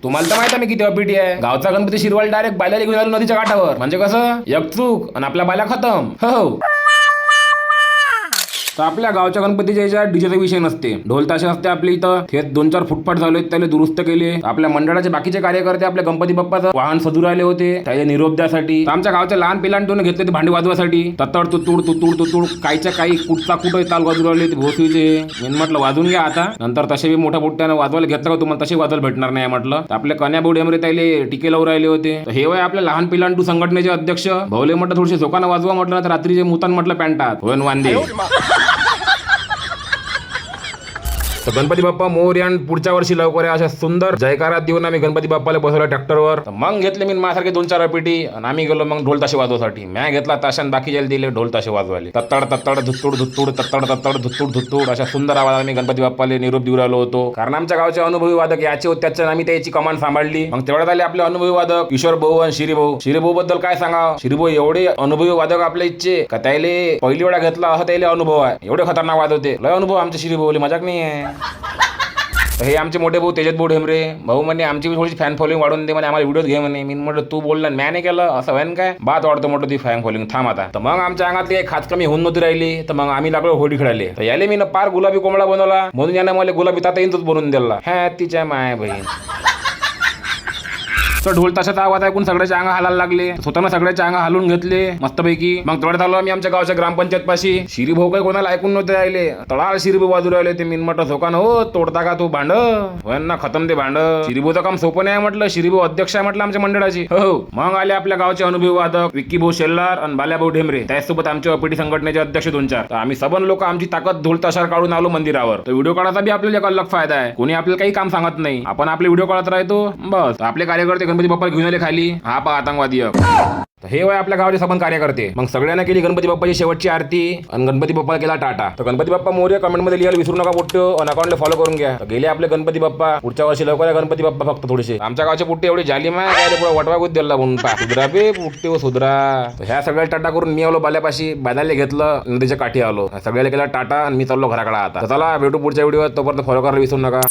तुम्हाला तर माहिती आहे मी किती अपिटी आहे. गावचा गणपती शिरवाल डायरेक्ट बायला घेऊन आलो नदीच्या काठावर. म्हणजे कसं एक चूक आणि आपला बायला खतम. हो तर आपल्या गावच्या गणपतीच्या याच्या डीजेचा विषय नसते, ढोल ताशे असते आपल्या इथं. हे 2-4 फुटफाट झाले, त्याला दुरुस्त केले. आपल्या मंडळाचे बाकीचे कार्यकर्ते आपल्या गणपती बाप्पाचं वाहन सजू राहिले होते त्याला निरोप द्यासाठी. आमच्या गावच्या लहान पिलांटून घेतले ते भांडी वाजवासाठी. तत्तड तुतूड तुतूड तुतूड कायच्या काही कुठचा कुठे ताल वाजू राहिले ते भोसवीचे. मी म्हटलं वाजून घ्या आता, नंतर तसे मोठ्या मोठ्यानं वाजवायला घेतलं का तुम्हाला तसे वाजवायला भेटणार नाही म्हटलं. आपल्या कन्या बोडेमरे त्याले टिके लावून राहिले होते. हे वय आपल्या लहान पिलांटू संघटनेचे अध्यक्ष भवले म्हटलं थोडेसे झोकानं वाजवा म्हटलं, तर रात्रीचे मुतान म्हटलं पॅन्टात होन वांदे. तर गणपती बाप्पा मोरया पुढच्या वर्षी लवकर अशा सुंदर जयकारात देऊन आम्ही गणपती बाप्पाला बसवलं ट्रॅक्टरवर. मग घेतले मी माझ्यासारखे 2-4 पेटी आणि आम्ही गेलो मग ढोल ताशे वाजवासाठी. मी घेतला ताशान बाकीचे दिले ढोल ताशे वाजवायले. तत्तड तत्तड धुत्तूड धुत्तूड तत्तड तत्तड धुत्तूड धुत्तूड अशा सुंदर आवाजात आम्ही गणपती बाप्पाला निरोप देऊ राहिलो होतो. कारण आमच्या गावचे अनुभवी वादक याचे होते, त्याच्या आम्ही त्याची कमान सांभाळली. मग तेवढ्यात आले आपले अनुभवी वादक किशोर भाऊ आणि शिरीभाऊ. शिरीभाऊ बद्दल काय सांगा, शिरीभाऊ एवढे अनुभवी वादक आपल्या इच्छे का त्याले पहिली वेळा घेतला असं त्याले अनुभव आहे. एवढे खतरनाक वाद होते, लय अनुभव आमच्या शिरीभाऊले, मजाक नाही आहे. हे आमचे मोठे भाऊ तेजत भाऊ ढेमरे भाऊ म्हणे आमची थोडीशी फॅन फॉलोइंग वाढून दे म्हणे, आम्हाला व्हिडिओ घे म्हणे. मी म्हटलं तू बोलला मॅ नाही केलं असं व्हायन काय, बात वाढतो म्हटलं ती फॅन फॉलोइंग थांब आता. तर मग आमच्या अंगात काही खास कमी होऊन नव्हती राहिली, तर मग आम्ही लागलो होडी खेळायले. तर याले मी ना पार गुलाबी कोंबडा बनवला, म्हणून यानं मला गुलाबी ताता येईनच बनवून दिला. ह्या तिच्या माय बहीण. तर ढोल ताशाचा आवाज ऐकून सगळ्याचे अंग हालायला लागले. स्वतःनं सगळ्याचे अंग हालून घेतले मस्तपैकी. मग तेवढ्यात आलो आम्ही आमच्या गावच्या ग्रामपंचायत पाशी. शिरीभाऊ काही कोणाला ऐकून नव्हते राहिले, तळाळ शिरीभाऊ बाजू राहिले. ते मी म्हटलं झोकान हो तोडता का तू भांड, ना खतम ते भांड. शिरीभाऊचं काम सोपं नाही म्हटलं, शिरीभाऊ अध्यक्ष आहे म्हटलं आमच्या मंडळाची. हो मग आले आपल्या गावचे अनुभवी वादक विक्की भाऊ शेल्लार आणि बाल्याभाऊ ढेमरे, त्याचसोबत आमच्या अपिटी संघटनेचे अध्यक्ष 2-4. तर आम्ही सबन लोक आमची ताकद ढोल ताशावर काढून आलो मंदिरावर. तर व्हिडिओ काढायचा बी आपल्याला एक अलग फायदा आहे, कोणी आपल्याला काही काम सांगत नाही, आपण आपले व्हिडिओ काढत राहतो बस. आपले कार्यकर्ते गणपती बाप्पा घेऊन आले खाली. हा पा आतंकवादी. हे वय आपल्या गावाचे सबन कार्यकर्ते. मग सगळ्यांना केली गणपती बाप्पाची शेवटची आरती आणि गणपती बाप्पाला केला टाटा. तर गणपती बाप्पा मोरया कमेंट मध्ये लिहायला विसरू नका पोट्टे आणि अकाउंटला फॉलो करून घ्या. गेले आपले गणपती बाप्पा, पुढच्या वर्षी लवकर गणपती बाप्पा. फक्त थोडेसे आमच्या गावचे पुट्टे एवढे जाली माय पुढे वटवा गुद दिला म्हणून पा सुधरा बे पुट्टे व सुधरा. ह्या सगळ्या टाटा करून मी आलो बाल्यापाशी, बायला घेतलं नदीच्या काठी आलो. सगळ्याला केला टाटा आणि मी चाललो घराकडे आता. चला भेटू पुढच्या व्हिडिओत, तोपर्यंत फॉलो करायला विसरू नका.